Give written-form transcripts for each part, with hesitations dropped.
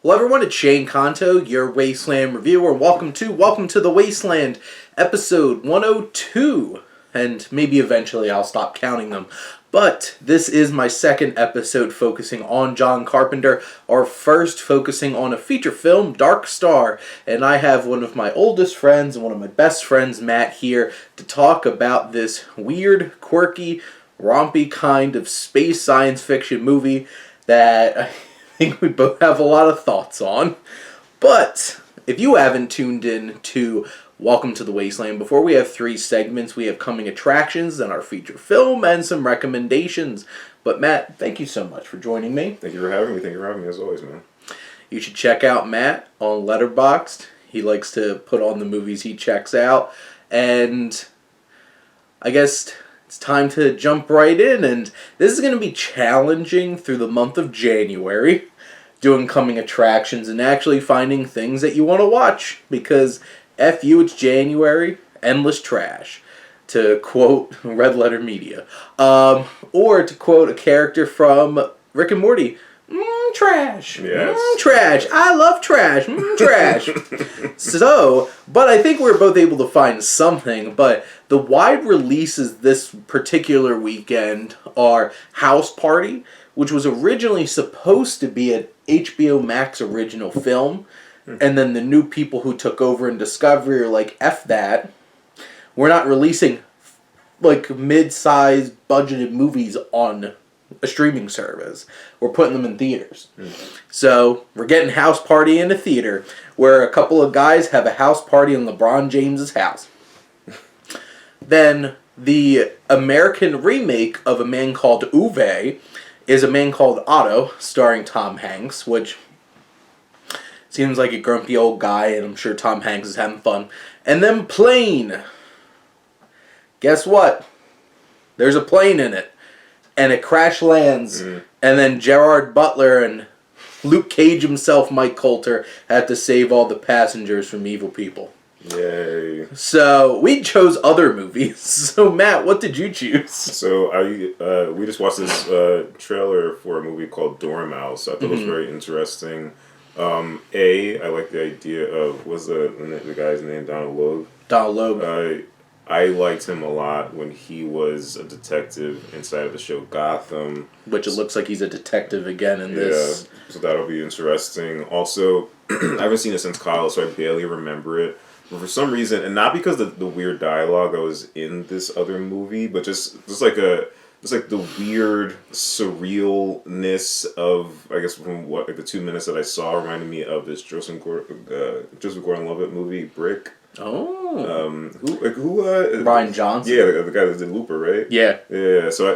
Hello everyone, it's Shane Kanto, your Wasteland Reviewer, and welcome to the Wasteland, episode 102, and maybe eventually I'll stop counting them. But this is my second episode focusing on John Carpenter, our first focusing on a feature film, Dark Star, and I have one of my oldest friends and one of my best friends, Matt, here to talk about this weird, quirky, rompy kind of space science fiction movie that I think we both have a lot of thoughts on. But if you haven't tuned in to Welcome to the Wasteland before, we have 3 segments. We have coming attractions and our feature film and some recommendations. But Matt, thank you so much for joining me. Thank you for having me. Thank you for having me as always, man. You should check out Matt on Letterboxd. He likes to put on the movies he checks out. And I guess it's time to jump right in. And this is going to be challenging through the month of January, doing coming attractions and actually finding things that you want to watch. Because F you, it's January, endless trash, to quote Red Letter Media. Or to quote a character from Rick and Morty, trash. Yes. Trash. I love trash. Trash. So, but I think we're both able to find something. But the wide releases this particular weekend are House Party, which was originally supposed to be an HBO Max original film. And then the new people who took over in Discovery are like, F that. We're not releasing like mid-sized budgeted movies on a streaming service. We're putting them in theaters. So we're getting House Party in a theater where a couple of guys have a house party in LeBron James's house. Then the American remake of A Man Called Uwe is A Man Called Otto, starring Tom Hanks, which seems like a grumpy old guy, and I'm sure Tom Hanks is having fun. And then Plane. Guess what? There's a plane in it. And it crash lands. And then Gerard Butler and Luke Cage himself, Mike Coulter, had to save all the passengers from evil people. Yay. So, we chose other movies. So, Matt, what did you choose? So, we just watched this trailer for a movie called Dormouse. I thought it was very interesting. I like the idea of, what's the guy's name? Donald Logue? Donald Logue. I liked him a lot when he was a detective inside of the show Gotham. Which it looks like he's a detective again in this. Yeah, so that'll be interesting. Also, I haven't seen it since college, so I barely remember it. But for some reason, and not because of the weird dialogue that was in this other movie, but just like the weird surrealness of, I guess, from what the 2 minutes that I saw reminded me of this Joseph Gordon-Levitt movie, Brick. Oh. Who? Brian Johnson. Yeah, the guy that did Looper, right? Yeah. Yeah. So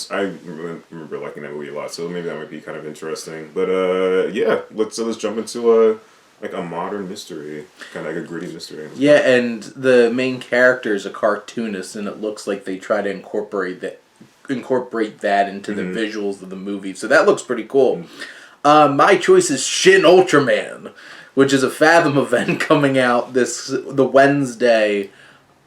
I remember liking that movie a lot. So maybe that might be kind of interesting. But yeah, let's jump into a modern mystery, kind of like a gritty mystery. Yeah, and the main character is a cartoonist, and it looks like they try to incorporate that into the visuals of the movie. So that looks pretty cool. My choice is Shin Ultraman, which is a Fathom event coming out the Wednesday.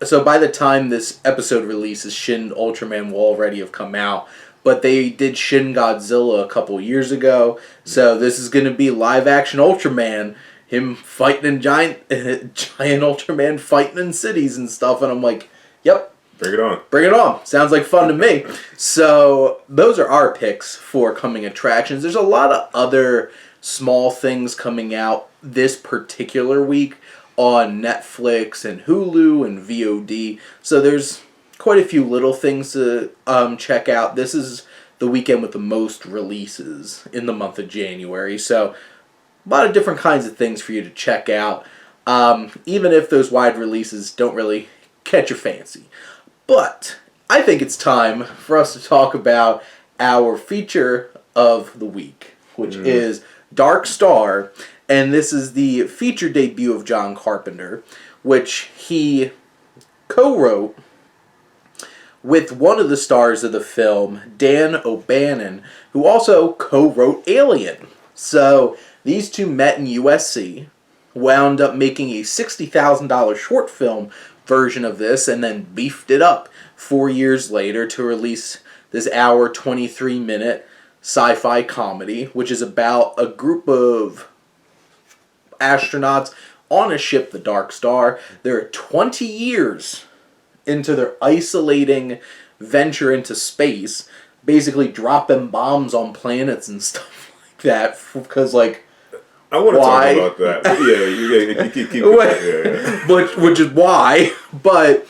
So by the time this episode releases, Shin Ultraman will already have come out. But they did Shin Godzilla a couple years ago. So this is going to be live action Ultraman, him fighting in giant Ultraman fighting in cities and stuff. And I'm like, yep. Bring it on. Bring it on. Sounds like fun to me. So those are our picks for coming attractions. There's a lot of other small things coming out this particular week on Netflix and Hulu and VOD. So there's quite a few little things to check out. This is the weekend with the most releases in the month of January. So a lot of different kinds of things for you to check out. Even if those wide releases don't really catch your fancy. But I think it's time for us to talk about our feature of the week, which is Dark Star. And this is the feature debut of John Carpenter, which he co-wrote with one of the stars of the film, Dan O'Bannon, who also co-wrote Alien. So these two met in USC, wound up making a $60,000 short film version of this, and then beefed it up 4 years later to release this hour 23-minute sci-fi comedy, which is about a group of astronauts on a ship, the Dark Star. They're 20 years into their isolating venture into space, basically dropping bombs on planets and stuff like that, because, like, I want to why? talk about that. You keep yeah. which is why. But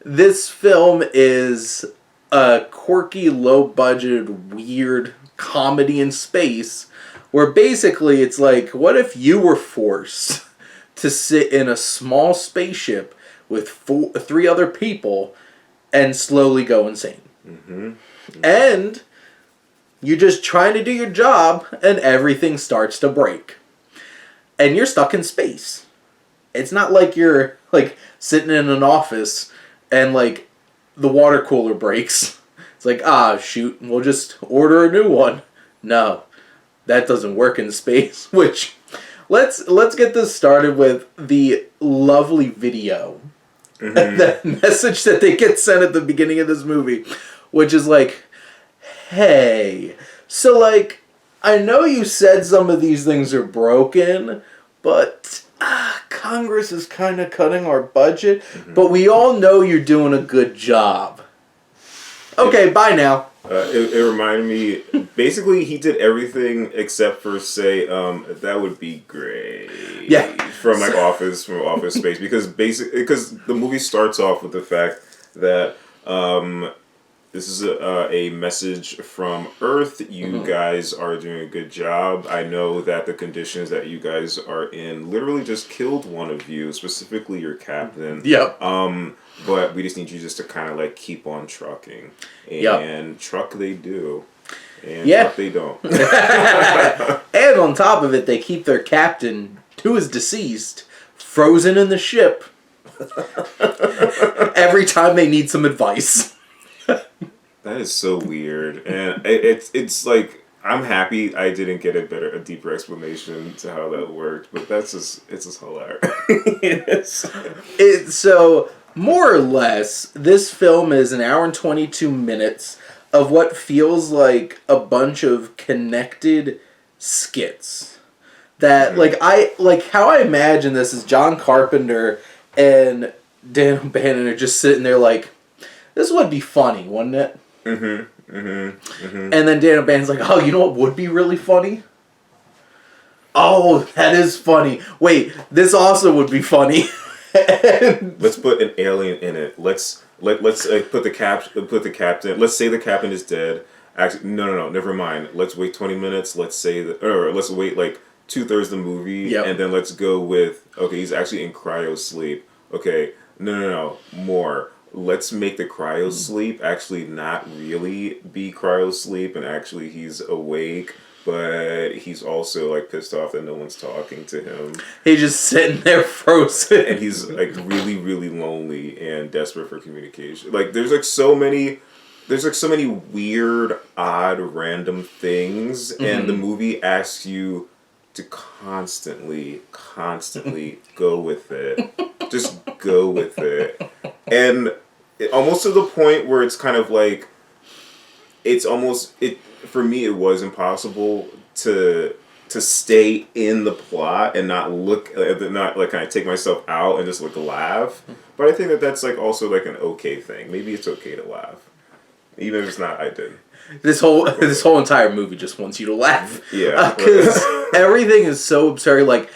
this film is a quirky, low-budget, weird comedy in space, where basically it's like, what if you were forced to sit in a small spaceship with 3 other people and slowly go insane? Mm-hmm. And you're just trying to do your job, and everything starts to break. And you're stuck in space. It's not like you're, like, sitting in an office and, like, the water cooler breaks. It's like, shoot, we'll just order a new one. No, that doesn't work in space. Which, let's get this started with the lovely video. Mm-hmm. The message that they get sent at the beginning of this movie, which is like, hey, so, like, I know you said some of these things are broken, but Congress is kind of cutting our budget, but we all know you're doing a good job. Okay, bye now. It reminded me, basically he did everything except for say, that would be great. Yeah. From Office Space, because the movie starts off with the fact that this is a message from Earth. You guys are doing a good job. I know that the conditions that you guys are in literally just killed one of you, specifically your captain. Yep. But we just need you just to kind of like keep on trucking. And truck they do. And truck they don't. And on top of it, they keep their captain, who is deceased, frozen in the ship every time they need some advice. That is so weird, and it's like, I'm happy I didn't get a deeper explanation to how that worked, but it's just hilarious. So more or less, this film is an hour and 22 minutes of what feels like a bunch of connected skits. That how I imagine this is John Carpenter and Dan O'Bannon are just sitting there like, this would be funny, wouldn't it? And then Dan O'Bannon's like, oh, you know what would be really funny? Oh, that is funny. Wait, this also would be funny. Let's put an alien in it. Let's put the captain. Let's say the captain is dead. Actually, no, never mind. Let's wait 20 minutes. Let's wait like 2/3 of the movie, and then let's go with, okay, he's actually in cryo sleep. Okay, no, more. Let's make the cryo sleep actually not really be cryo sleep, and actually he's awake, but he's also like pissed off that no one's talking to him. He's just sitting there frozen, and he's like really, really lonely and desperate for communication. Like there's so many weird, odd, random things, and the movie asks you to constantly go with it. Just go with it. And almost to the point where it's kind of like, for me it was impossible to stay in the plot and not kind of take myself out and just like laugh. But I think that's like also like an okay thing. Maybe it's okay to laugh. Even if it's not, I did. This whole entire movie just wants you to laugh. Yeah. Because everything is so absurd. Like,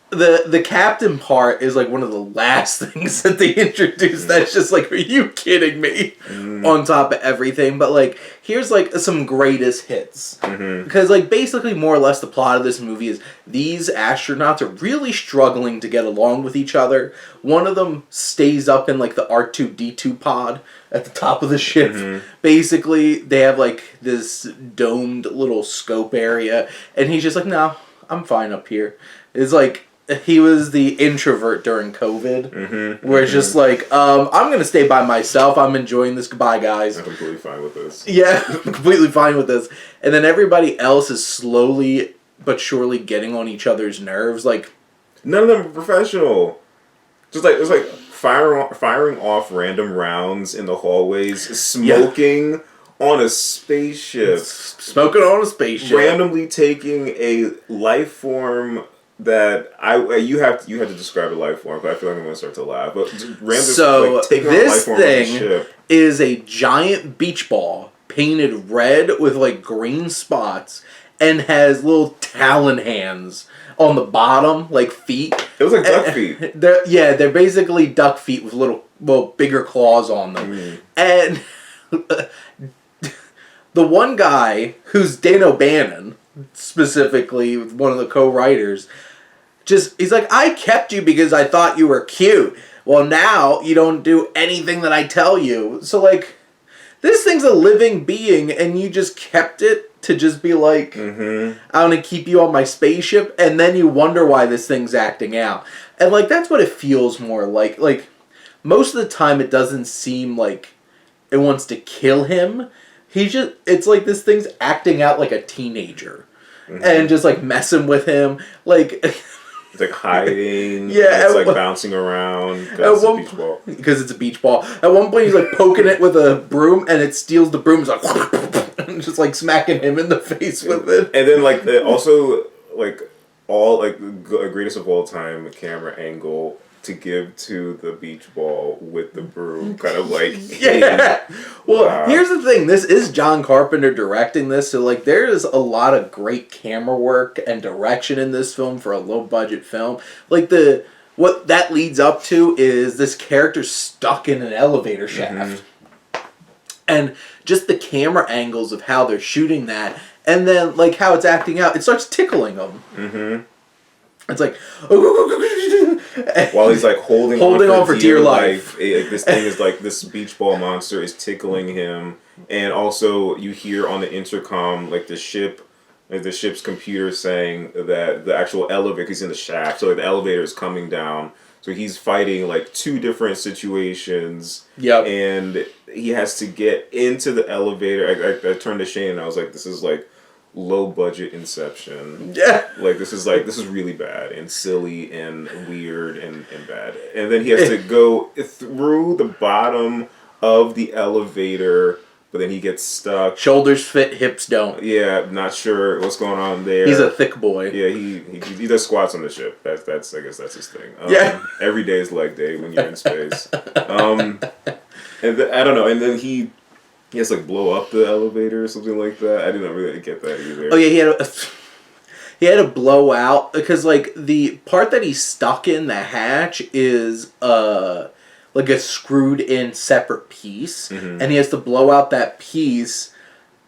the captain part is like one of the last things that they introduced. That's just like, are you kidding me? On top of everything. But like, here's like some greatest hits. Because like basically more or less the plot of this movie is these astronauts are really struggling to get along with each other. One of them stays up in like the R2-D2 pod at the top of the ship. Basically, they have like this domed little scope area, and he's just like, no, I'm fine up here. It's like, he was the introvert during COVID, where it's just like, I'm going to stay by myself. I'm enjoying this. Goodbye, guys. I'm completely fine with this. Yeah, completely fine with this. And then everybody else is slowly but surely getting on each other's nerves. Like, none of them are professional. Just like, it's like firing off random rounds in the hallways, smoking on a spaceship. Smoking on a spaceship. Randomly taking a life form that you have to describe a life form, but I feel like I'm going to start to laugh. But so this thing is a giant beach ball painted red with like green spots and has little talon hands on the bottom, like feet. It was like duck feet. They're basically duck feet with bigger claws on them. And the one guy who's Dan O'Bannon, specifically one of the co-writers, he's like, I kept you because I thought you were cute. Well, now you don't do anything that I tell you. So, like, this thing's a living being, and you just kept it to just be like, I want to keep you on my spaceship, and then you wonder why this thing's acting out. And, like, that's what it feels more like. Like, most of the time it doesn't seem like it wants to kill him. It's like this thing's acting out like a teenager. And just, like, messing with him. Like... It's like hiding. Yeah, it's like bouncing around because it's a beach ball. Because it's a beach ball. At one point, he's like poking it with a broom, and it steals the broom. It's like and just like smacking him in the face with it. And then like also like all like the greatest of all time camera angle to give to the beach ball with the broom, kind of like yeah. Well, here's the thing. This is John Carpenter directing this, so like there is a lot of great camera work and direction in this film for a low budget film. Like what that leads up to is this character stuck in an elevator shaft, and just the camera angles of how they're shooting that, and then like how it's acting out, it starts tickling them. It's like while he's like holding on for dear life. This thing is like this beach ball monster is tickling him, and also you hear on the intercom like the ship's computer saying that the actual elevator, he's in the shaft, so like, the elevator is coming down. So he's fighting like two different situations. Yep. And he has to get into the elevator. I turned to Shane and I was like, this is like low budget Inception. Yeah. Like this is really bad and silly and weird and bad. And then he has to go through the bottom of the elevator, but then he gets stuck. Shoulders fit, hips don't. Yeah, not sure what's going on there. He's a thick boy. Yeah, he does squats on the ship. That's I guess that's his thing. Yeah. Every day is leg day when you're in space. And I don't know. And then he has to like blow up the elevator or something like that. I didn't really get that either. Oh yeah, he had to blow out because like the part that he's stuck in, the hatch, is like a screwed in separate piece, and he has to blow out that piece.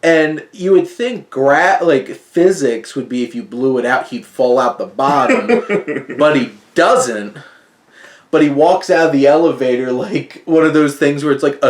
And you would think like physics would be if you blew it out, he'd fall out the bottom, but he doesn't. But he walks out of the elevator like one of those things where it's like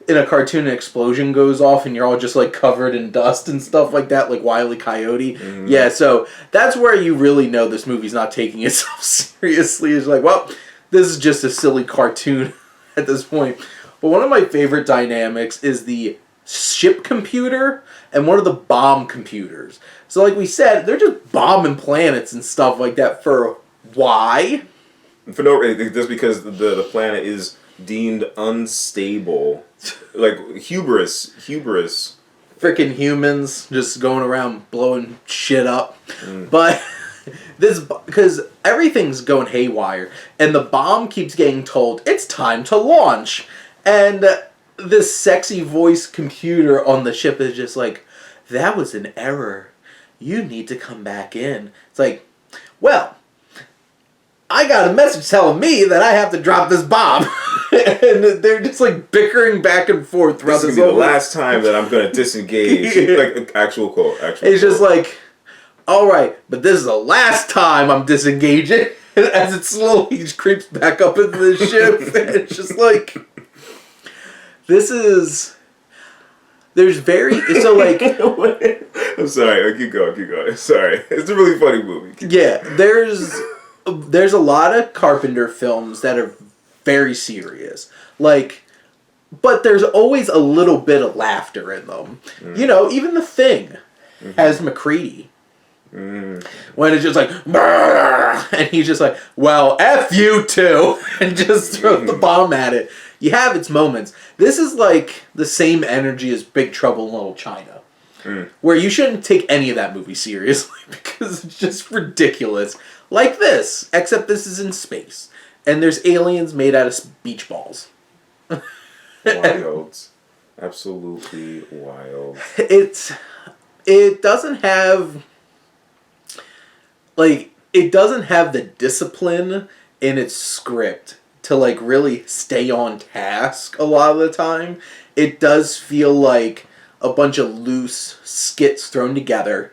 in a cartoon, an explosion goes off and you're all just like covered in dust and stuff like that, like Wile E. Coyote. Yeah, so that's where you really know this movie's not taking itself seriously. It's like, well, this is just a silly cartoon at this point. But one of my favorite dynamics is the ship computer and one of the bomb computers. So like we said, they're just bombing planets and stuff like that for why? For no reason, just because the planet is deemed unstable. Like hubris. Freaking humans just going around blowing shit up. But because everything's going haywire, and the bomb keeps getting told it's time to launch, and this sexy voice computer on the ship is just like, that was an error. You need to come back in. It's like, well, I got a message telling me that I have to drop this bomb. And they're just like bickering back and forth throughout this is the last time that I'm going to disengage. Like actual quote. It's just like, all right, but this is the last time I'm disengaging. As it slowly creeps back up into the ship. And it's just like, there's very, so like. I'm sorry, keep going. Sorry. It's a really funny movie. Yeah, there's a lot of Carpenter films that are very serious. Like, but there's always a little bit of laughter in them. You know, even The Thing has McCready. When it's just like, and he's just like, well, F you too, and just throws the bomb at it. You have its moments. This is like the same energy as Big Trouble in Little China. Where you shouldn't take any of that movie seriously because it's just ridiculous. Like this, except this is in space. And there's aliens made out of beach balls. Wild. Absolutely wild. It doesn't have... Like, it doesn't have the discipline in its script to, like, really stay on task a lot of the time. It does feel like a bunch of loose skits thrown together,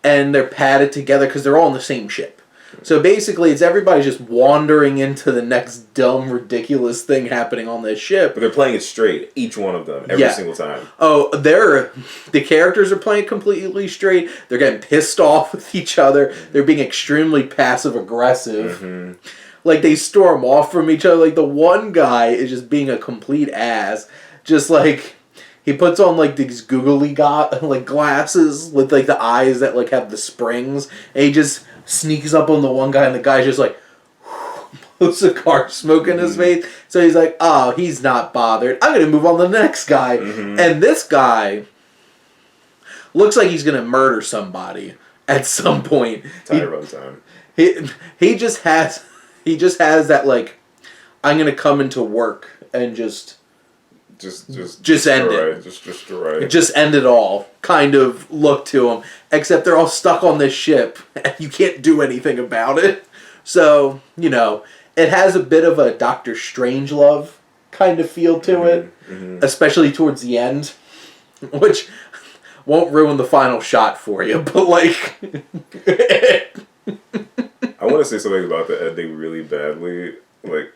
and they're padded together because they're all on the same ship. So basically, it's everybody just wandering into the next dumb, ridiculous thing happening on this ship. But they're playing it straight, each one of them, every single time. Oh, the characters are playing completely straight. They're getting pissed off with each other. They're being extremely passive-aggressive. Mm-hmm. Like, they storm off from each other. Like, the one guy is just being a complete ass. Just, like, he puts on, like, these googly glasses with, like, the eyes that, like, have the springs. And he just sneaks up on the one guy, and the guy's just, like, blows a car smoke in his face. So he's like, oh, he's not bothered. I'm going to move on to the next guy. Mm-hmm. And this guy looks like he's going to murder somebody at some point. Tyrone time. He just has that, like, I'm going to come into work and just end it. Just destroy it. Just end it all kind of look to him. Except they're all stuck on this ship and you can't do anything about it. So, you know, it has a bit of a Doctor Strangelove kind of feel to it. Mm-hmm. Especially towards the end. Which won't ruin the final shot for you, but like... I want to say something about the ending really badly. Like...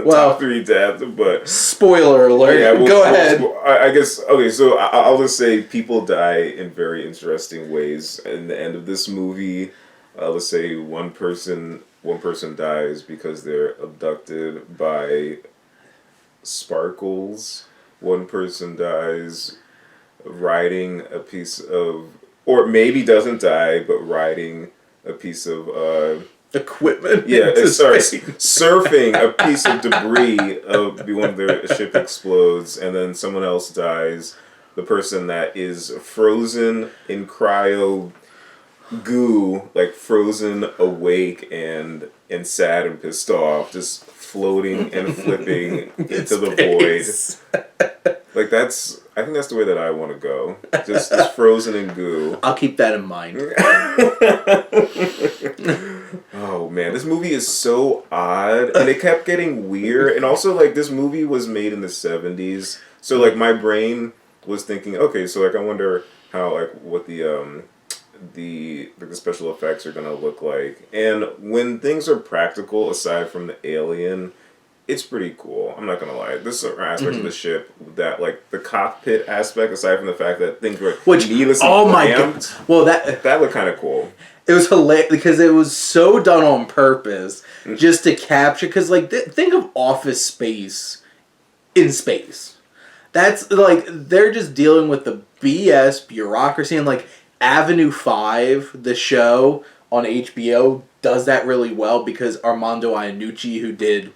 well, top 3 deaths, but spoiler alert. Yeah, go ahead. I guess okay. So I'll just say people die in very interesting ways. In the end of this movie, let's say one person dies because they're abducted by sparkles. One person dies riding a piece of, or maybe doesn't die, but riding a piece of. Equipment. Yeah, surfing a piece of debris of when their ship explodes, and then someone else dies. The person that is frozen in cryo goo, like frozen awake and sad and pissed off, just floating and flipping into the void. Like I think that's the way that I want to go. Just frozen in goo. I'll keep that in mind. Oh man, this movie is so odd, and it kept getting weird. And also, like, this movie was made in the 70s, so like my brain was thinking, okay, so like I wonder how, like, what the special effects are gonna look like. And when things are practical, aside from the alien, it's pretty cool. I'm not gonna lie. There's certain aspects of the ship that, like, the cockpit aspect, aside from the fact that things were needlessly my god, well that looked kind of cool. It was hilarious because it was so done on purpose just to capture. Because, like, think of Office Space in space. That's, like, they're just dealing with the BS bureaucracy. And, like, Avenue 5, the show on HBO, does that really well because Armando Iannucci, who did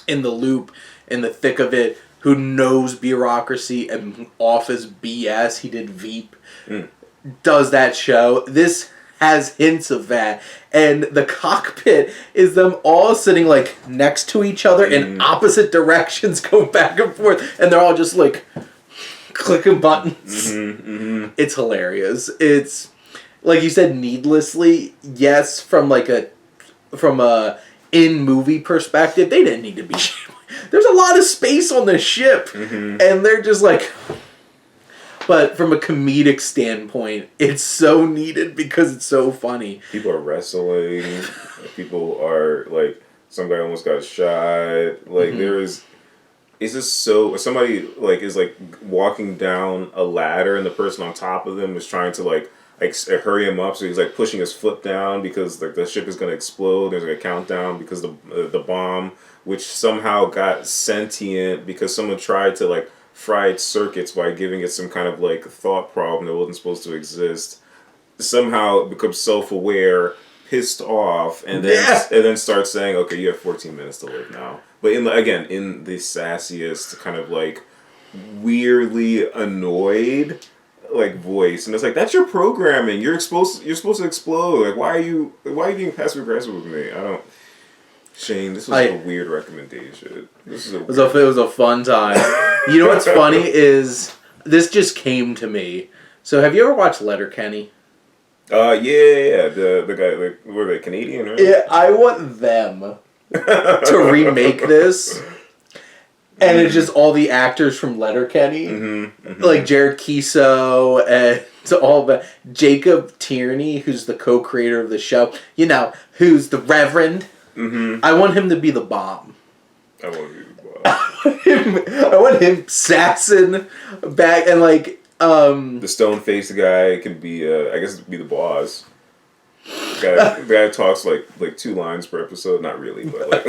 In the Loop, In the Thick of It, who knows bureaucracy and office BS, he did Veep, does that show. This has hints of that, and the cockpit is them all sitting, like, next to each other in opposite directions, going back and forth, and they're all just, like, clicking buttons. It's hilarious. It's, like you said, needlessly, yes, from a in-movie perspective, they didn't need to be... There's a lot of space on this ship, and they're just like... But from a comedic standpoint, it's so needed because it's so funny. People are wrestling. People are, like, some guy almost got shot. Like, it's just so... Somebody, like, is, like, walking down a ladder, and the person on top of them is trying to, like hurry him up, so he's, like, pushing his foot down because, like, the ship is going to explode. There's, like, a countdown because the bomb, which somehow got sentient because someone tried to, like, fried circuits by giving it some kind of, like, thought problem that wasn't supposed to exist. Somehow it becomes self-aware, pissed off, and then starts saying, okay, you have 14 minutes to live now. But in the sassiest, kind of, like, weirdly annoyed, like voice, and it's like, that's your programming. You're supposed to explode. Like, why are you being passive aggressive with me? I don't. Shane, this was a weird recommendation. It was a fun time. You know what's funny is this just came to me. So have you ever watched Letterkenny? Yeah. The guy, like, were they Canadian, right? Yeah, I want them to remake this. And it's just all the actors from Letterkenny. Like Jared Kiso and all the Jacob Tierney, who's the co-creator of the show. You know, who's the Reverend. I want him to be the bomb. I want to be the bomb. I want him sassing back and like the stone-faced guy can be I guess be the boss. The guy talks like 2 lines per episode. Not really, but like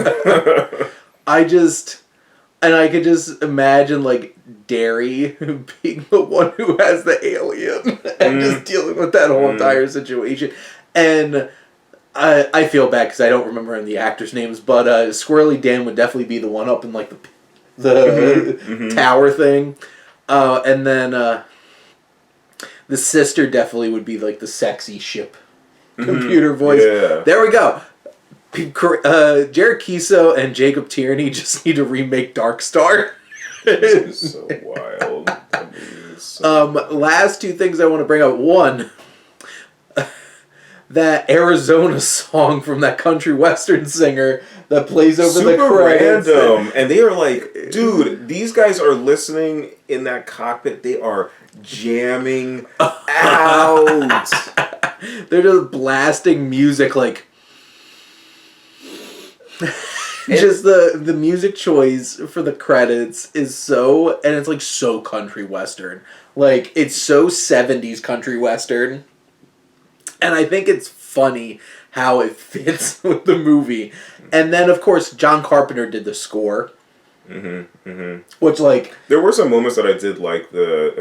I could just imagine like Derry being the one who has the alien and just dealing with that whole entire situation. And I feel bad because I don't remember the actors' names, but Squirrely Dan would definitely be the one up in like the tower thing, and then the sister definitely would be like the sexy ship computer voice. Yeah. There we go. Jared Kiso and Jacob Tierney just need to remake Dark Star. This is so wild. Last 2 things I want to bring up. One, that Arizona song from that country western singer that plays over the credits. Super random. And they are like, dude, these guys are listening in that cockpit. They are jamming out. They're just blasting music like... just the music choice for the credits is so... And it's like so country western. Like, it's so 70s country western. And I think it's funny how it fits with the movie. And then, of course, John Carpenter did the score. Which, like... There were some moments that I did like the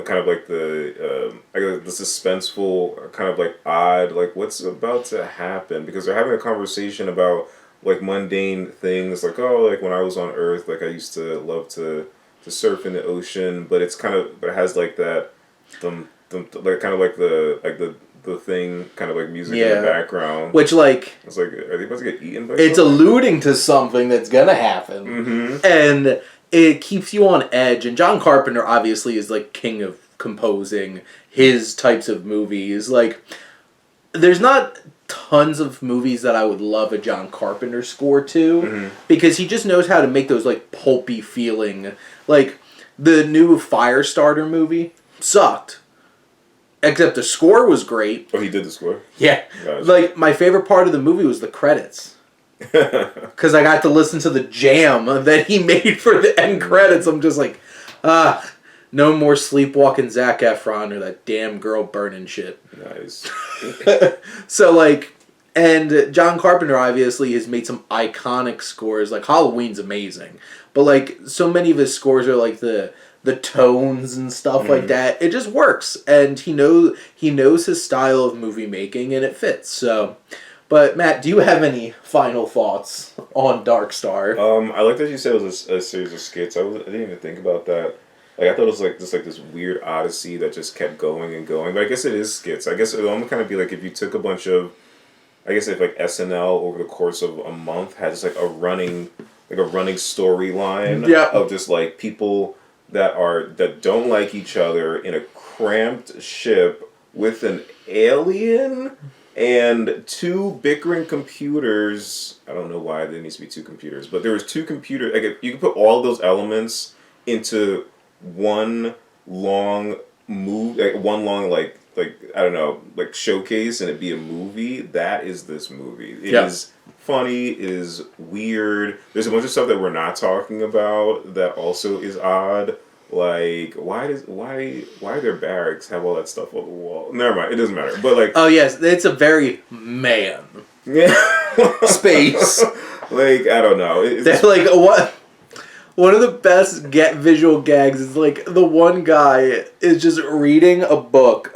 suspenseful, kind of like odd, like what's about to happen. Because they're having a conversation about like mundane things. Like, oh, like when I was on Earth, like I used to love to surf in the ocean. But it's kind of, but it has like that, like kind of like the thing, kind of like music in the background. Which, like... It's like, are they about to get eaten by It's something? alluding to something that's gonna happen. And it keeps you on edge. And John Carpenter, obviously, is, like, king of composing his types of movies. Like, there's not tons of movies that I would love a John Carpenter score to. Because he just knows how to make those, like, pulpy feeling. Like, the new Firestarter movie sucked. Except the score was great. Oh, he did the score? Yeah. Gotcha. Like, my favorite part of the movie was the credits. Because I got to listen to the jam that he made for the end credits. I'm just like, no more sleepwalking Zac Efron or that damn girl burning shit. Nice. So, like, and John Carpenter obviously has made some iconic scores. Like, Halloween's amazing. But, like, so many of his scores are like the tones and stuff like that. It just works, and he knows his style of movie making, and it fits. So, but Matt, do you have any final thoughts on Dark Star? I like that you said it was a series of skits. I didn't even think about that. Like, I thought it was like this weird odyssey that just kept going and going. But I guess it is skits. I guess it would almost kind of be like if you took a bunch of, I guess if like SNL over the course of a month had just like a running storyline of just like people that don't like each other in a cramped ship with an alien and 2 bickering computers. I don't know why there needs to be 2 computers, but there was 2 computers. Like, if you could put all those elements into one long like I don't know, like showcase, and it'd be a movie. That is this movie. It is funny, it is weird. There's a bunch of stuff that we're not talking about that also is odd. Like, why their barracks have all that stuff on the wall? Never mind, it doesn't matter. But like, oh yes, it's a very man space. Like, I don't know. That's like what. One of the best visual gags is like the one guy is just reading a book.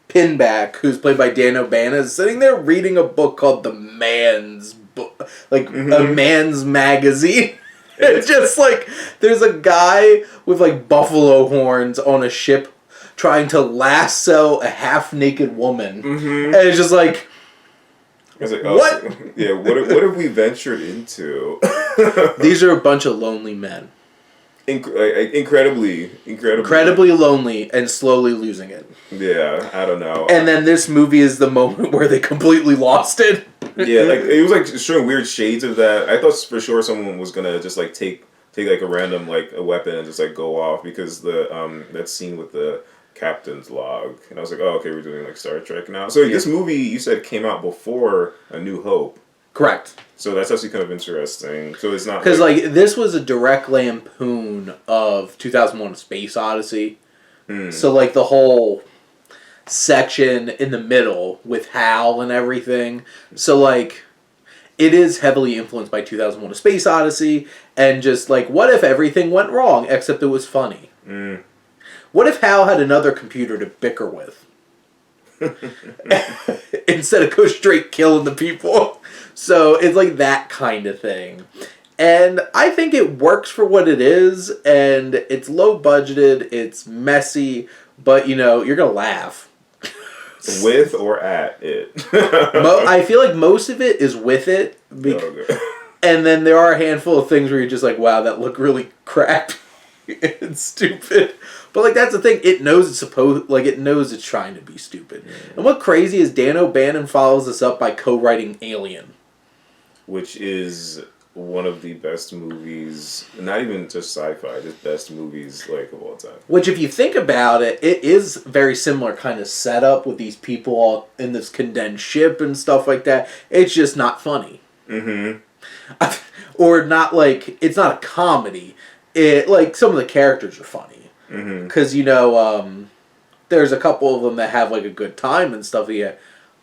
Pinback, who's played by Dan O'Bannon, is sitting there reading a book called The Man's Book, like a man's magazine. It's just like there's a guy with like buffalo horns on a ship trying to lasso a half-naked woman. Mm-hmm. And it's just like... It's like, what? Yeah, what have we ventured into? These are a bunch of lonely men. Incredibly lonely and slowly losing it. Yeah, I don't know. And then this movie is the moment where they completely lost it. Yeah, like it was like showing weird shades of that. I thought for sure someone was gonna just like take like a random like a weapon and just like go off because the that scene with the captain's log, and I was like, oh, okay, we're doing like Star Trek now. So this movie you said came out before A New Hope. Correct. So that's actually kind of interesting. So it's not because like this was a direct lampoon of 2001: A Space Odyssey. So like the whole section in the middle with Hal and everything. So like it is heavily influenced by 2001: A Space Odyssey, and just like what if everything went wrong except it was funny? What if Hal had another computer to bicker with? Instead of go straight killing the people. So it's like that kind of thing. And I think it works for what it is, and it's low budgeted, it's messy, but you're going to laugh. With or at it? I feel like most of it is with it. And then there are a handful of things where you're just like, wow, that looked really crap. It's stupid. But like that's the thing, it knows it's trying to be stupid. And what crazy is Dan O'Bannon follows this up by co-writing Alien, which is one of the best movies, not even just sci-fi, just best movies like of all time. Which if you think about it, it is very similar kind of setup with these people all in this condensed ship and stuff like that. It's just not funny. Or not like, it's not a comedy. It like some of the characters are funny. Because, there's a couple of them that have, like, a good time and stuff, yeah.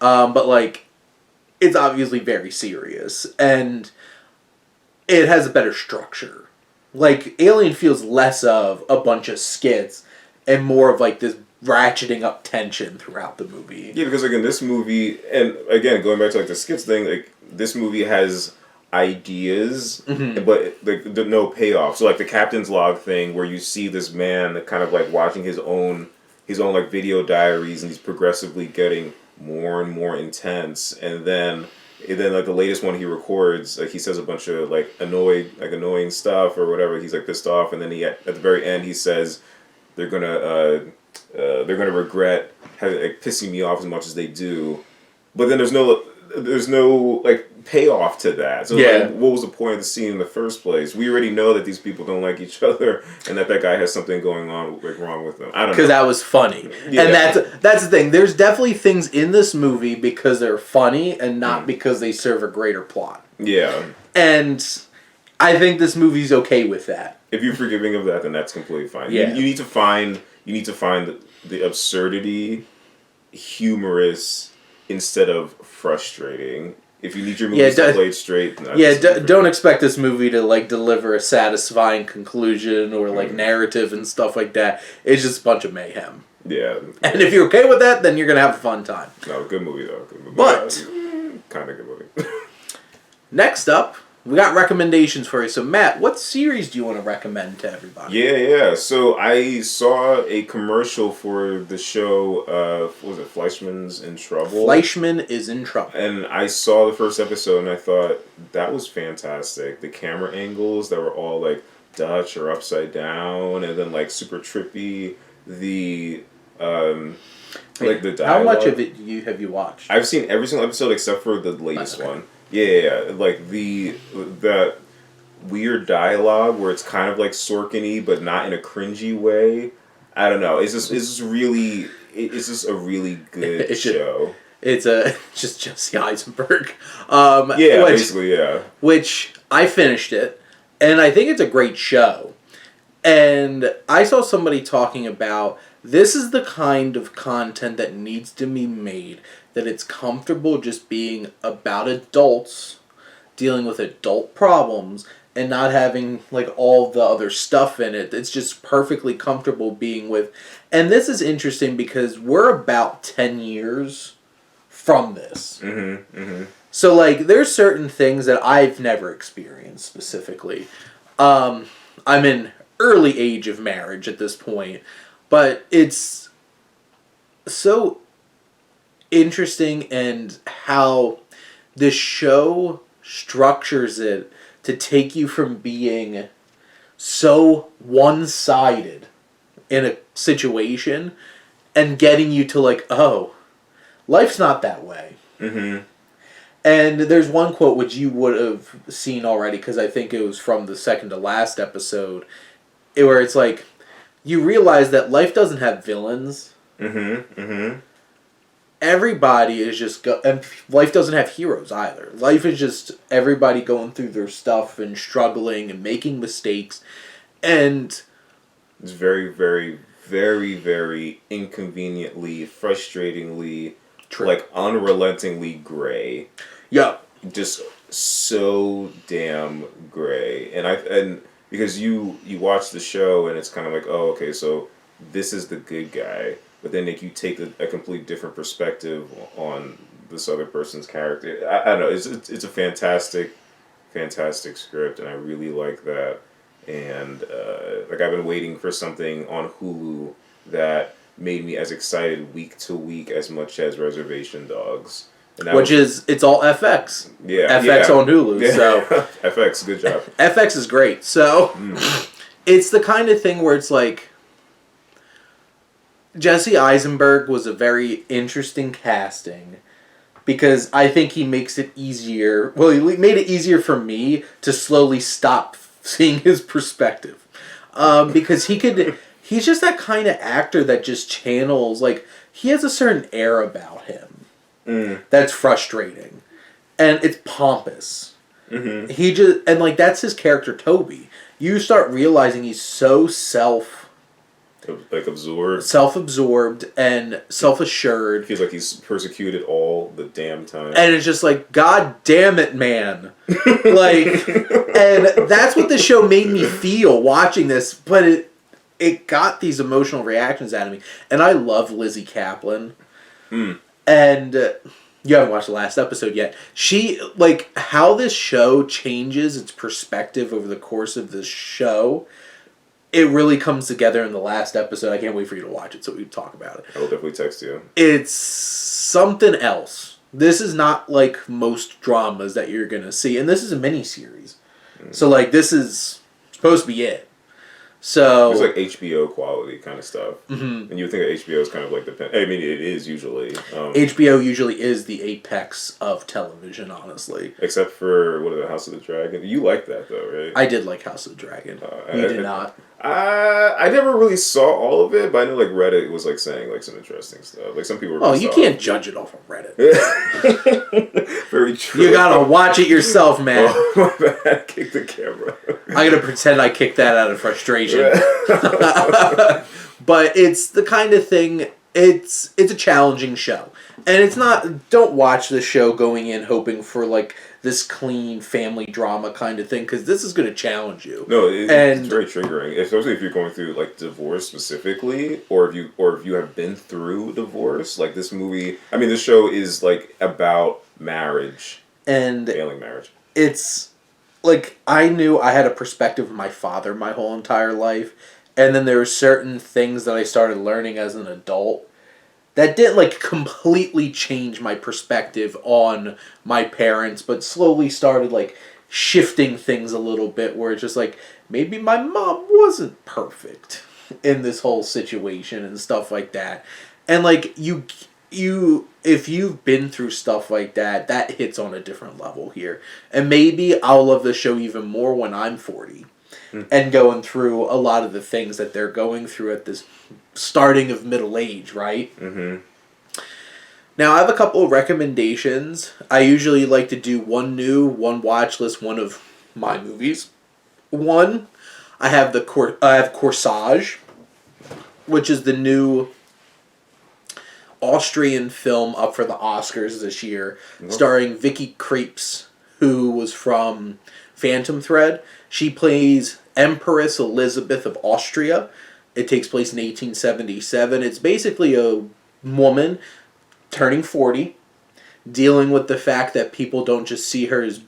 But, like, it's obviously very serious. And it has a better structure. Like, Alien feels less of a bunch of skits and more of, like, this ratcheting up tension throughout the movie. Yeah, because, like, in this movie, and, again, going back to, like, the skits thing, like, this movie has ideas, but like no payoff. So like the captain's log thing, where you see this man kind of like watching his own like video diaries, and he's progressively getting more and more intense. And then like the latest one he records, like he says a bunch of like annoying stuff or whatever. He's like pissed off, and then at the very end he says they're gonna regret having, like, pissing me off as much as they do. But then there's no like payoff to that. So like, what was the point of the scene in the first place? We already know that these people don't like each other, and that guy has something going on like wrong with them. I don't know, because that was funny. And that's the thing. There's definitely things in this movie because they're funny and not because they serve a greater plot. Yeah. And I think this movie's okay with that. If you're forgiving of that, then that's completely fine. Yeah. You need to find the absurdity humorous instead of frustrating. If you need your movies to play it straight, don't expect this movie to like deliver a satisfying conclusion or like narrative and stuff like that. It's just a bunch of mayhem. Yeah. And if you're okay with that, then you're gonna have a fun time. No, good movie though. Good movie. But kind of good movie. Next up, we got recommendations for you. So Matt, what series do you want to recommend to everybody? Yeah. So I saw a commercial for the show, what was it, Fleischman's in Trouble? Fleischman Is in Trouble. And I saw the first episode and I thought, that was fantastic. The camera angles that were all like Dutch or upside down and then like super trippy. The like the dialogue. How much of it have you watched? I've seen every single episode except for the latest one. Yeah, like that weird dialogue where it's kind of like Sorkin-y, but not in a cringy way. I don't know. It's just a really good show. It's just Jesse Eisenberg. Basically. Which I finished it, and I think it's a great show. And I saw somebody talking about this is the kind of content that needs to be made, that it's comfortable just being about adults dealing with adult problems and not having like all the other stuff in it. It's just perfectly comfortable being with. And this is interesting because we're about 10 years from this. So like there's certain things that I've never experienced specifically. I'm in early age of marriage at this point, but it's so interesting, and how the show structures it to take you from being so one-sided in a situation and getting you to like, oh, life's not that way. Mm-hmm. And there's one quote which you would have seen already, because I think it was from the second to last episode, where it's like, you realize that life doesn't have villains. Mm-hmm. Mm-hmm. Everybody is just and life doesn't have heroes either. Life is just everybody going through their stuff and struggling and making mistakes, and it's very, very, very, very inconveniently, frustratingly, true. like unrelentingly gray. Yeah. Just so damn gray. And because you watch the show and it's kind of like, oh, okay, so this is the good guy, but then like you take a complete different perspective on this other person's character. I don't know. It's a fantastic script, and I really like that. And like I've been waiting for something on Hulu that made me as excited week to week as much as Reservation Dogs. It's all FX. Yeah. FX on Hulu. Yeah. So FX, good job. FX is great. So it's the kind of thing where it's like, Jesse Eisenberg was a very interesting casting, because I think he makes it easier. Well, he made it easier for me to slowly stop seeing his perspective, because he's just that kind of actor that just channels, like, he has a certain air about him that's frustrating, and it's pompous. Mm-hmm. He just, and like, that's his character Toby. You start realizing he's so self-absorbed and self-assured. Feels like he's persecuted all the damn time. And it's just like, God damn it, man. Like, and that's what the show made me feel watching this, but it got these emotional reactions out of me. And I love Lizzie Kaplan. And you haven't watched the last episode yet. She, like, how this show changes its perspective over the course of this show, it really comes together in the last episode. I can't wait for you to watch it so we can talk about it. I will definitely text you. It's something else. This is not like most dramas that you're going to see. And this is a miniseries. So, like, this is supposed to be it. So it's like HBO quality kind of stuff. Mm-hmm. And you would think that HBO is kind of like I mean, it is usually. HBO usually is the apex of television, honestly. Except for, what is it, House of the Dragon? You like that, though, right? I did like House of the Dragon. You did not. I never really saw all of it, but I know like Reddit was like saying like some interesting stuff. Like some people were. Oh, you can't judge it off of Reddit. Very true. You gotta watch it yourself, man. Oh, my bad. Kick the camera. I'm gonna pretend I kicked that out of frustration. But it's the kind of thing. It's a challenging show, and it's not. Don't watch the show going in hoping for like this clean family drama kind of thing, because this is going to challenge you. No, it's very triggering, especially if you're going through like divorce specifically, or if you have been through divorce. Like this movie, I mean, this show is like about marriage and failing marriage. It's like, I knew I had a perspective of my father my whole entire life, and then there were certain things that I started learning as an adult that didn't like completely change my perspective on my parents, but slowly started like shifting things a little bit, where it's just like, maybe my mom wasn't perfect in this whole situation and stuff like that. And like you if you've been through stuff like that, that hits on a different level here. And maybe I'll love the show even more when I'm 40 and going through a lot of the things that they're going through at this starting of middle age, right? Mm-hmm. Now, I have a couple of recommendations. I usually like to do one new, one watch list, one of my movies. One, I have Corsage, which is the new Austrian film up for the Oscars this year, starring Vicky Krieps, who was from Phantom Thread. She plays Empress Elizabeth of Austria. It takes place in 1877. It's basically a woman turning 40, dealing with the fact that people don't just see her as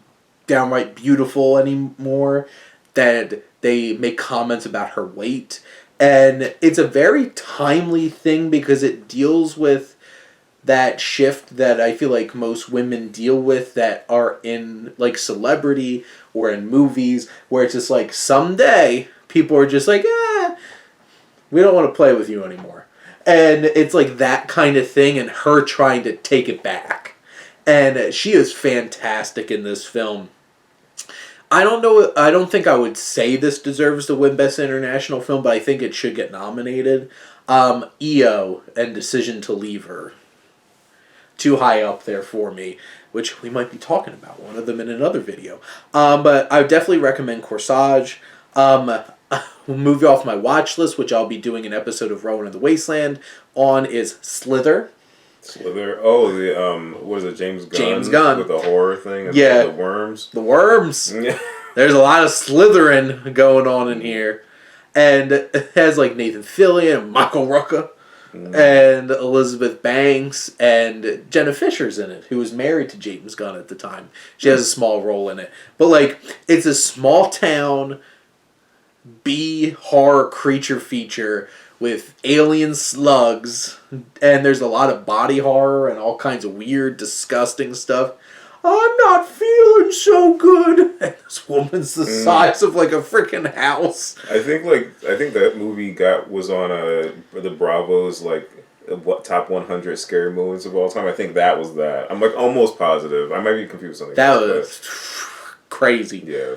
downright beautiful anymore, that they make comments about her weight, And it's a very timely thing because it deals with that shift that I feel like most women deal with that are in like celebrity or in movies, where it's just like someday people are just like, we don't want to play with you anymore. And it's like that kind of thing, and her trying to take it back. And she is fantastic in this film. I don't think I would say this deserves to win Best International Film, but I think it should get nominated. EO and Decision to Leave Her. Too high up there for me, which we might be talking about one of them in another video. But I would definitely recommend Corsage. We'll move off my watch list, which I'll be doing an episode of Rowan in the Wasteland on, is Slither. Slither. Oh, the what is it? James Gunn with the horror thing. And the worms. The worms. There's a lot of slithering going on in here, and it has like Nathan Fillion and Michael Rooker, and Elizabeth Banks, and Jenna Fisher's in it, who was married to James Gunn at the time. She has a small role in it, but like it's a small town B horror creature feature with alien slugs, and there's a lot of body horror and all kinds of weird, disgusting stuff. I'm not feeling so good. And this woman's the size of like a freaking house. I think that movie was on the Bravo's like top 100 scary movies of all time. I think that was that. I'm like almost positive. I might be confused with something. That was crazy. Yeah.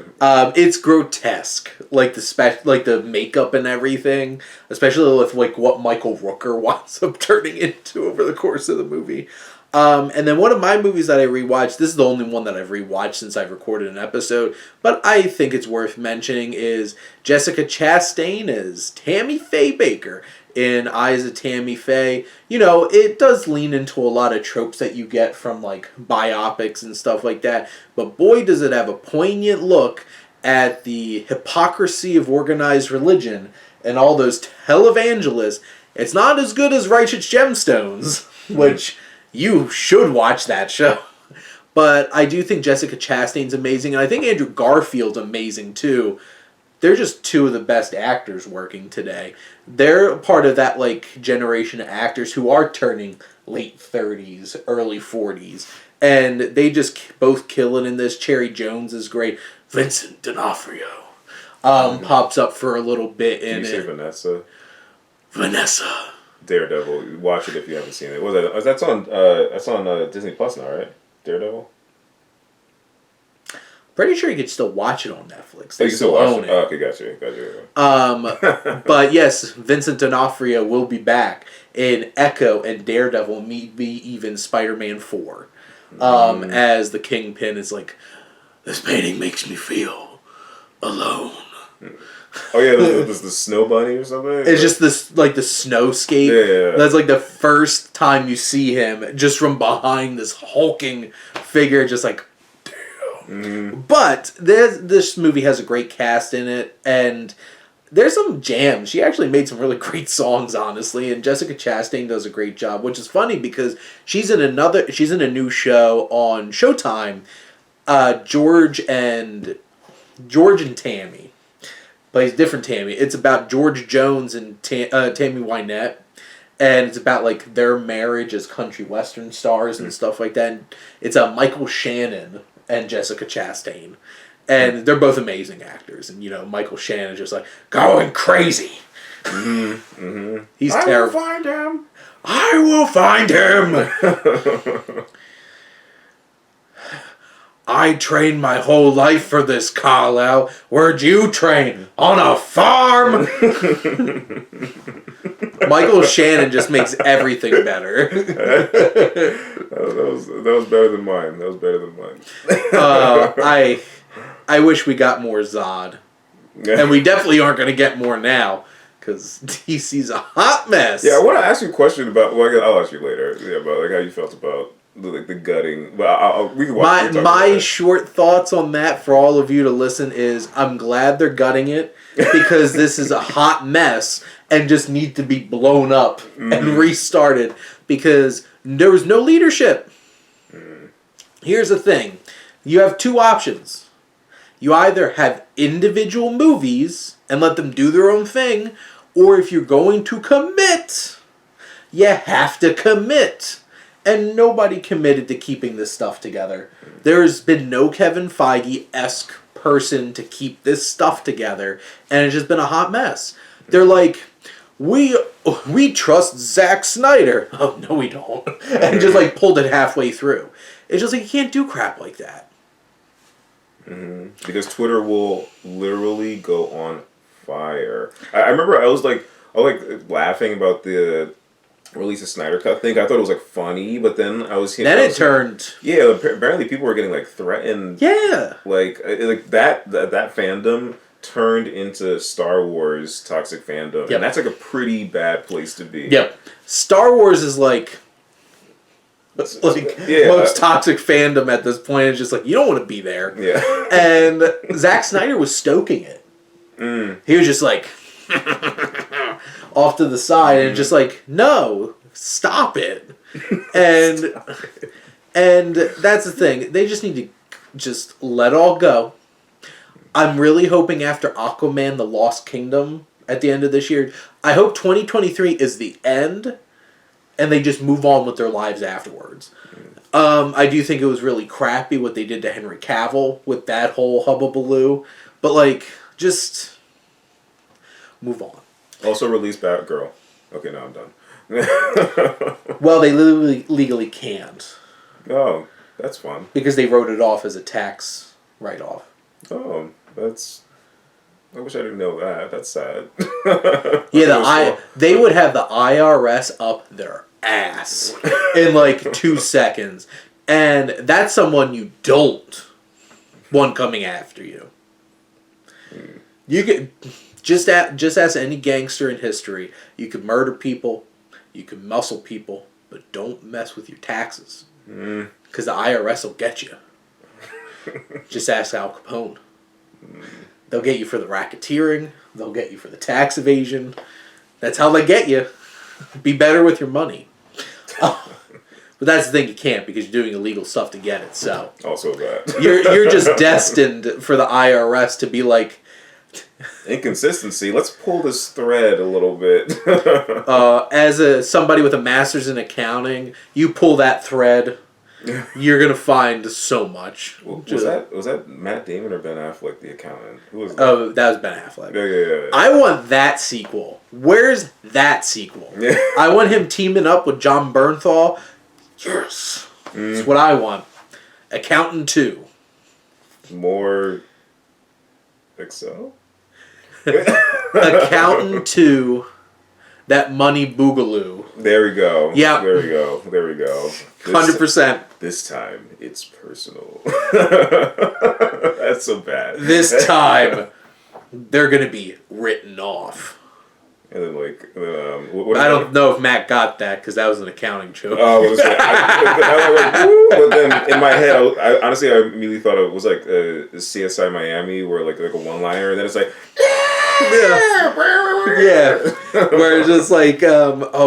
It's grotesque, like the makeup and everything, especially with like what Michael Rooker winds up turning into over the course of the movie. And then one of my movies that I rewatched, this is the only one that I've rewatched since I've recorded an episode, but I think it's worth mentioning, is Jessica Chastain as Tammy Faye Baker in Eyes of Tammy Faye. You know, it does lean into a lot of tropes that you get from like biopics and stuff like that, but boy does it have a poignant look at the hypocrisy of organized religion and all those televangelists. It's not as good as Righteous Gemstones, which you should watch that show. But I do think Jessica Chastain's amazing, and I think Andrew Garfield's amazing too. They're just two of the best actors working today. They're part of that like generation of actors who are turning late 30s, early 40s, and they just both kill it in this. Cherry Jones is great. Vincent D'Onofrio pops up for a little bit in it. Did you say Vanessa? Vanessa. Daredevil. Watch it if you haven't seen it. That's on Disney Plus now, right? Daredevil. Pretty sure you could still watch it on Netflix. They still own it. Oh, okay, gotcha. But yes, Vincent D'Onofrio will be back in Echo and Daredevil, maybe even Spider-Man 4, as the Kingpin is like, this painting makes me feel alone. Oh yeah, there's the snow bunny or something. It's just this like the snowscape. Yeah. That's like the first time you see him, just from behind this hulking figure, just like, damn. Mm-hmm. But this movie has a great cast in it, and there's some jams. She actually made some really great songs, honestly, and Jessica Chastain does a great job, which is funny because she's in a new show on Showtime, George and Tammy. Plays different Tammy. It's about George Jones and Tammy Wynette, and it's about like their marriage as country western stars and stuff like that. And it's Michael Shannon and Jessica Chastain, and they're both amazing actors. And you know, Michael Shannon is just like going crazy. Mm-hmm. Mm-hmm. He's terrible. I will find him. I trained my whole life for this, Carlisle. Where'd you train? On a farm? Michael Shannon just makes everything better. that was better than mine. I wish we got more Zod. And we definitely aren't going to get more now, because DC's a hot mess. Yeah, I want to ask you a question about, well, I'll ask you later, about like how you felt about the gutting. But we can watch my short thoughts on that for all of you to listen is, I'm glad they're gutting it, because this is a hot mess and just need to be blown up and restarted, because there was no leadership. Here's the thing. You have two options. You either have individual movies and let them do their own thing, Or if you're going to commit, you have to commit. And nobody committed to keeping this stuff together. There's been no Kevin Feige-esque person to keep this stuff together, and it's just been a hot mess. They're like, we trust Zack Snyder. Oh, no, we don't. And just like pulled it halfway through. It's just like, you can't do crap like that. Mm-hmm. Because Twitter will literally go on fire. I remember I was laughing about the release of Snyder Cut thing. I thought it was like funny, but then I was hearing... Then it turned... Yeah, apparently people were getting like threatened. Yeah. Like that fandom turned into Star Wars toxic fandom. Yep. And that's like a pretty bad place to be. Yep. Star Wars is like most toxic fandom at this point. It's just like, you don't want to be there. Yeah. And Zack Snyder was stoking it. He was just like off to the side and just like, no, stop it. And and that's the thing. They just need to just let it all go. I'm really hoping after Aquaman The Lost Kingdom at the end of this year, I hope 2023 is the end and they just move on with their lives afterwards. I do think it was really crappy what they did to Henry Cavill with that whole hubbubaloo. But, like, just move on. Also release Batgirl. Okay, now I'm done. Well, they legally can't. Oh, that's fun. Because they wrote it off as a tax write-off. Oh, that's... I wish I didn't know that. That's sad. Yeah, they would have the IRS up their ass in like 2 seconds. And that's someone you don't want coming after you. You could just ask any gangster in history. You could murder people, you could muscle people, but don't mess with your taxes. Because the IRS will get you. Just ask Al Capone. They'll get you for the racketeering. They'll get you for the tax evasion. That's how they get you. Be better with your money. But that's the thing, you can't because you're doing illegal stuff to get it. So also that you're just destined for the IRS to be like inconsistency. Let's pull this thread a little bit. As somebody with a master's in accounting, you pull that thread. You're gonna find so much. Was that Matt Damon or Ben Affleck, the accountant? Who was that? Oh, that was Ben Affleck. Yeah. I want that sequel. Where's that sequel? Yeah. I want him teaming up with John Bernthal. Yes, that's what I want. Accountant 2. More Excel. Accountant 2. That money boogaloo. There we go. Yeah. There we go. 100%. This time, it's personal. That's so bad. This time, they're going to be written off. And then, like... I don't know if Matt got that, because that was an accounting joke. Oh, but then, in my head, I honestly immediately thought it was like CSI Miami, where like a one-liner, and then it's like... Yeah. Where it's just like,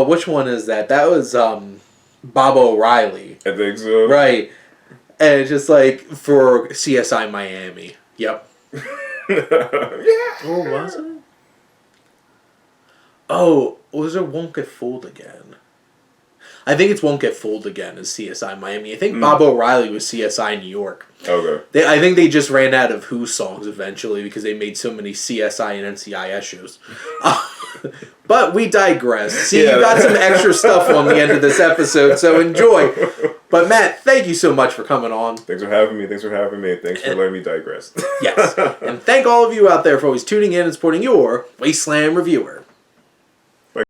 which one is that? That was Bob O'Reilly. I think so. Right. And it's just like for CSI Miami. Yep. Oh, was it? Oh, was it Won't Get Fooled Again? I think it's Won't Get Fooled Again as CSI Miami. I think Bob O'Reilly was CSI New York. Okay. I think they just ran out of Who songs eventually because they made so many CSI and NCIS shows. But we digress. See, you got some extra stuff on the end of this episode, so enjoy. But Matt, thank you so much for coming on. Thanks for having me. Thanks for letting me digress. Yes. And thank all of you out there for always tuning in and supporting your Wasteland Reviewer.